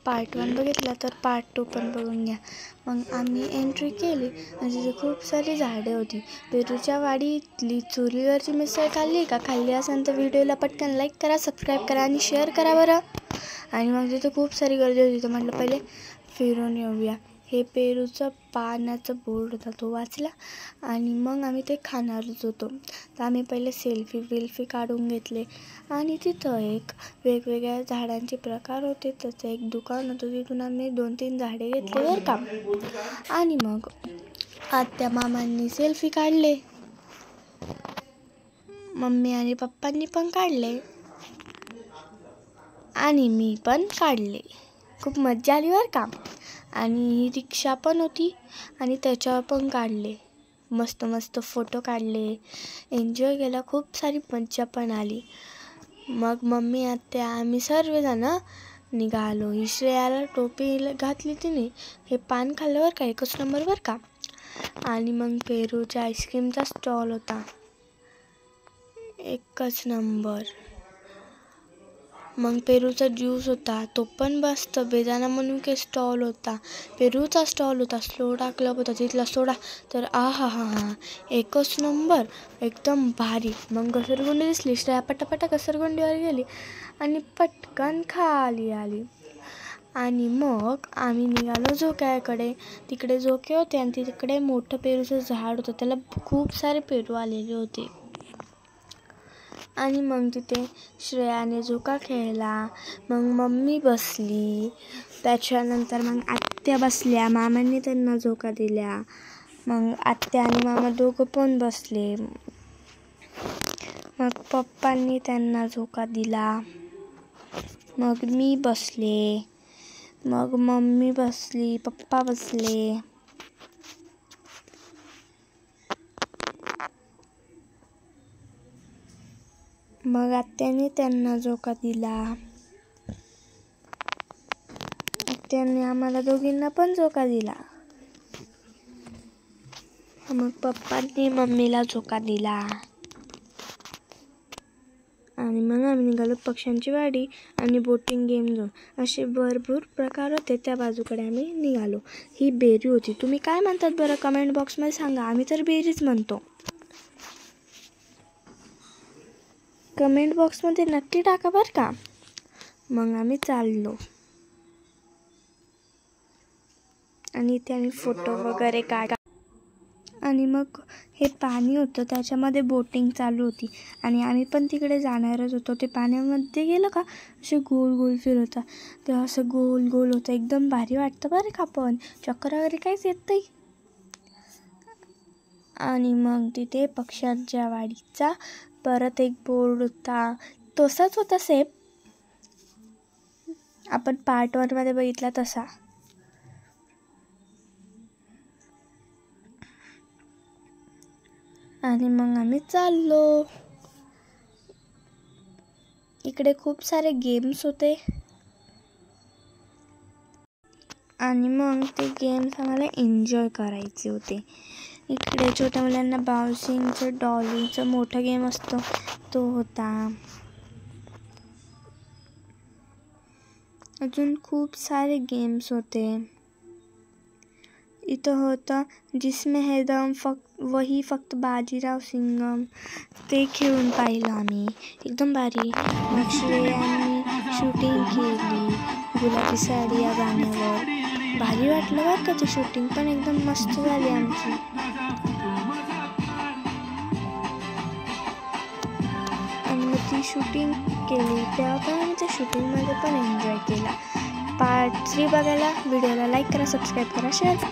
Part 1 बघितला तर part 2 पण बघून घ्या. मग आम्ही एंट्री केली आणि तिथे खूप सारी झाडे होती. पेरूच्या वाडीतली चुलीवरची मिसळ खाल्ली असेल तर व्हिडिओला पटकन लाईक करा, सबस्क्राईब करा आणि शेअर करा बरं. आणि मग तिथे खूप सारी गर्दी होती. तर म्हटलं पहिले फिरून येऊया. हे पेरूचं पानाचं बोर्ड होता तो वाचला आणि मग आम्ही ते खाणारच होतो. तर आम्ही पहिले सेल्फी काढून घेतले आणि तिथं एक वेगवेगळ्या झाडांचे प्रकार होते. त्याचं एक दुकान होतं. तिथून आम्ही 2-3 झाडे घेतले बरं का. आणि मग आत्या मामांनी सेल्फी काढले, मम्मी आणि पप्पांनी पण काढले आणि मी पण काढले. खूप मज्जा आली बरं का. आणि रिक्षा पण होती आणि त्याच्यावर पण काढले. मस्त फोटो काढले, एन्जॉय केला, खूप सारी मज्जा पण आली. मग मम्मी आत्या आम्ही सर्वजण निघालो. ही श्रेयाला टोपी घातली तिने. हे पान खाल्ल्यावर का एकच नंबर बरं का. आणि मग पेरूच्या आईस्क्रीमचा स्टॉल होता, एकच नंबर. मग पेरूचा ज्यूस होता, तो पण मस्त. बेदाना म्हणून काही स्टॉल होता, पेरूचा स्टॉल होता. सोडा क्लब होता, तिथला सोडा तर हा एकच नंबर, एकदम भारी. मग घसरगुंडी दिसली. श्रेया पटापटा घसरगुंडीवर गेली आणि पटकन खाली आली. आणि मग आम्ही निघालो झोक्याकडे. तिकडे झोके होते आणि तिकडे मोठं पेरूचं झाड होतं, त्याला खूप सारे पेरू आलेले होते. आणि मग तिथे श्रेयाने झोका खेळला. मग मम्मी बसली, त्याच्यानंतर मग आत्या बसल्या, मामांनी त्यांना झोका दिल्या. मग आत्या आणि मामा दोघं पण बसले. मग पप्पांनी त्यांना झोका दिला. मग मी बसले, मग मम्मी बसली, पप्पा बसले. मग आत्याने त्यांना झोका दिला. आत्याने आम्हाला दोघींना पण झोका दिला. मग पप्पांनी मम्मीला झोका दिला. आणि मग आम्ही निघालो पक्ष्यांची वाडी आणि बोटिंग गेम झोन. असे भरपूर प्रकार होते. त्या बाजूकडे आम्ही निघालो. ही बेरी होती. तुम्ही काय म्हणतात बरं कमेंट बॉक्समध्ये सांगा. आम्ही तर बेरीच म्हणतो. कमेंट बॉक्समध्ये नक्की टाका बरं का. मग आम्ही चाललो आणि इथे आम्ही फोटो वगैरे काढा. आणि मग हे पाणी होतं, त्याच्यामध्ये बोटिंग चालू होती आणि आम्ही पण तिकडे जाणारच होतो. ते पाण्यामध्ये गेलं का असे गोल फिरवता, ते असं गोल होतं. एकदम भारी वाटतं बरं का. पण चक्कर वगैरे काहीच येत नाही. आणि मग तिथे पक्ष्यांच्या वाडीचा परत एक बोर्ड होता, तसाच होता सेम, आपण पार्ट 1 मध्ये बघितला तसा. आणि मग आम्ही चाललो. इकडे खूप सारे गेम्स होते आणि मग ते गेम्स आम्हाला एन्जॉय करायचे होते. इकडे छोट्या मुलांना बाउन्सिंगचं डॉलिंगचं मोठा गेम असतो तो होता. अजून खूप सारे गेम्स होते. इथं होतं जिसमें है दम फक्त बाजीराव सिंघम, ते खेळून पाहिलं आम्ही, एकदम भारी. मग श्रेयाने शूटिंग केली गुलाबी साडी या गाण्यावर. भारी वाटलं बरं का. ती शूटिंग पण एकदम मस्त झाली आमची. आणि मग ती शूटिंग केली तेव्हा पण आम्ही त्या शूटिंगमध्ये पण एन्जॉय केला. पार्ट 3 बघायला व्हिडिओला लाईक करा, सबस्क्राईब करा, शेअर.